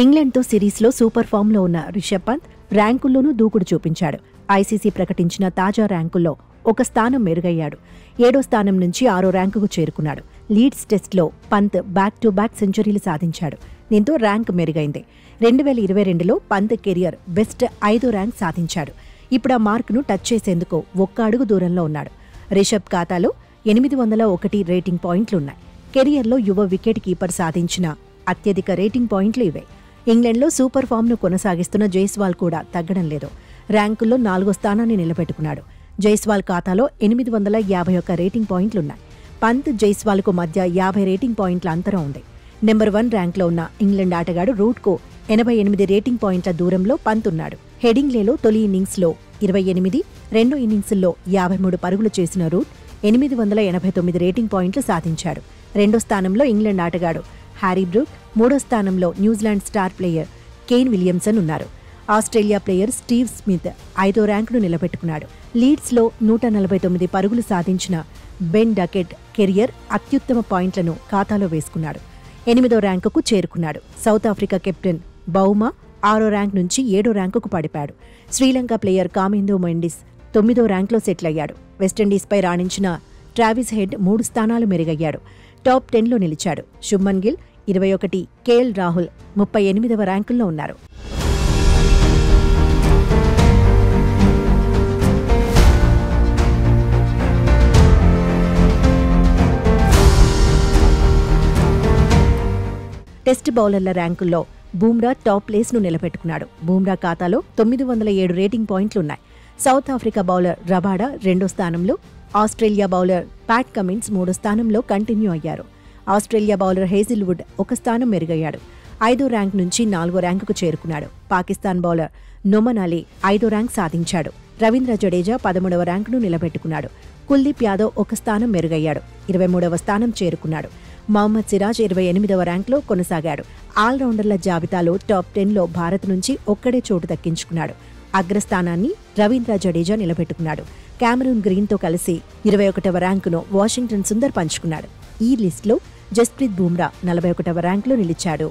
ఇంగ్లాండ్తో సిరీస్లో సూపర్ ఫామ్లో ఉన్న రిషబ్ పంత్ ర్యాంకుల్లోనూ దూకుడు చూపించాడు. ఐసీసీ ప్రకటించిన తాజా ర్యాంకుల్లో ఒక స్థానం మెరుగయ్యాడు. 7వ స్థానం నుంచి 6వ ర్యాంకుకు చేరుకున్నాడు. లీడ్స్ టెస్ట్లో పంత్ బ్యాక్ టు బ్యాక్ సెంచరీలు సాధించాడు. దీంతో ర్యాంక్ మెరుగైంది. 2022లో పంత్ కెరియర్ బెస్ట్ 5వ ర్యాంక్ సాధించాడు. ఇప్పుడు ఆ మార్కును టచ్ చేసేందుకు ఒక్క అడుగు దూరంలో ఉన్నాడు. రిషబ్ ఖాతాలో 801 రేటింగ్ పాయింట్లున్నాయి. కెరియర్లో యువ వికెట్ కీపర్ సాధించిన అత్యధిక రేటింగ్ పాయింట్లు ఇవే. ఇంగ్లాండ్లో సూపర్ ఫామ్ను కొనసాగిస్తున్న జైస్వాల్ కూడా తగ్గడం లేదు. ర్యాంకుల్లో 4వ స్థానాన్ని నిలబెట్టుకున్నాడు. జైస్వాల్ ఖాతాలో 851 రేటింగ్ పాయింట్లున్నాయి. పంత్ జైస్వాల్కు మధ్య 50 రేటింగ్ పాయింట్ల అంతరం ఉంది. నెంబర్ 1 ర్యాంక్లో ఉన్న ఇంగ్లాండ్ ఆటగాడు రూట్కు 88 రేటింగ్ పాయింట్ల దూరంలో పంత్ ఉన్నాడు. హెడింగ్లేలో తొలి ఇన్నింగ్స్లో 28, రెండో ఇన్నింగ్స్లో 53 పరుగులు చేసిన రూట్ 889 రేటింగ్ పాయింట్లు సాధించాడు. రెండో స్థానంలో ఇంగ్లాండ్ ఆటగాడు హ్యారీ బ్రూక్, మూడో స్థానంలో New Zealand star player Kane Williamson ఉన్నారు. ఆస్ట్రేలియా ప్లేయర్ స్టీవ్ స్మిత్ 5వ ర్యాంకును నిలబెట్టుకున్నాడు. లీడ్స్లో 149 పరుగులు సాధించిన బెన్ డకెట్ కెరియర్ అత్యుత్తమ పాయింట్లను ఖాతాలో వేసుకున్నాడు. 8వ ర్యాంకుకు చేరుకున్నాడు. సౌత్ ఆఫ్రికా కెప్టెన్ బౌమా 6వ ర్యాంక్ నుంచి 7వ ర్యాంకుకు పడిపాడు. శ్రీలంక ప్లేయర్ కామిందో మెండిస్ 9వ ర్యాంక్లో సెటిల్ అయ్యాడు. వెస్టిండీస్పై రాణించిన ట్రావిస్ హెడ్ 3 స్థానాలు మెరుగయ్యాడు. టాప్ 10లో నిలిచాడు. శుభ్మన్ గిల్ 21, కేఎల్ రాహుల్ 38వ ర్యాంకుల్లో ఉన్నారు. టెస్ట్ బౌలర్ల ర్యాంకుల్లో బూమ్రా టాప్ ప్లేస్ను నిలబెట్టుకున్నాడు. బూమ్రా ఖాతాలో 907 రేటింగ్ పాయింట్లున్నాయి. సౌత్ ఆఫ్రికా బౌలర్ రబాడా 2వ స్థానంలో, ఆస్ట్రేలియా బౌలర్ ప్యాట్ కమిన్స్ 3వ స్థానంలో కంటిన్యూ అయ్యారు. ఆస్ట్రేలియా బౌలర్ హేజిల్వుడ్ 1 స్థానం మెరుగయ్యాడు. 5వ ర్యాంక్ నుంచి 4వ ర్యాంకుకు చేరుకున్నాడు. పాకిస్తాన్ బౌలర్ నొమన్ అలీ 5వ ర్యాంక్ సాధించాడు. రవీంద్ర జడేజా 13వ ర్యాంకును నిలబెట్టుకున్నాడు. కుల్దీప్ యాదవ్ 1 స్థానం మెరుగయ్యాడు. 23వ స్థానం చేరుకున్నాడు. మహమ్మద్ సిరాజ్ 28వ ర్యాంక్లో కొనసాగాడు. ఆల్రౌండర్ల జాబితాలో టాప్ 10లో భారత్ నుంచి ఒక్కడే చోటు దక్కించుకున్నాడు. అగ్రస్థానాన్ని రవీంద్ర జడేజా నిలబెట్టుకున్నాడు. కామరూన్ గ్రీన్తో కలిసి 21వ ర్యాంకును వాషింగ్టన్ సుందర్ పంచుకున్నాడు. ఈ లిస్టులో జస్ప్రీత్ బుమ్రా 41వ ర్యాంకులో నిలిచాడు.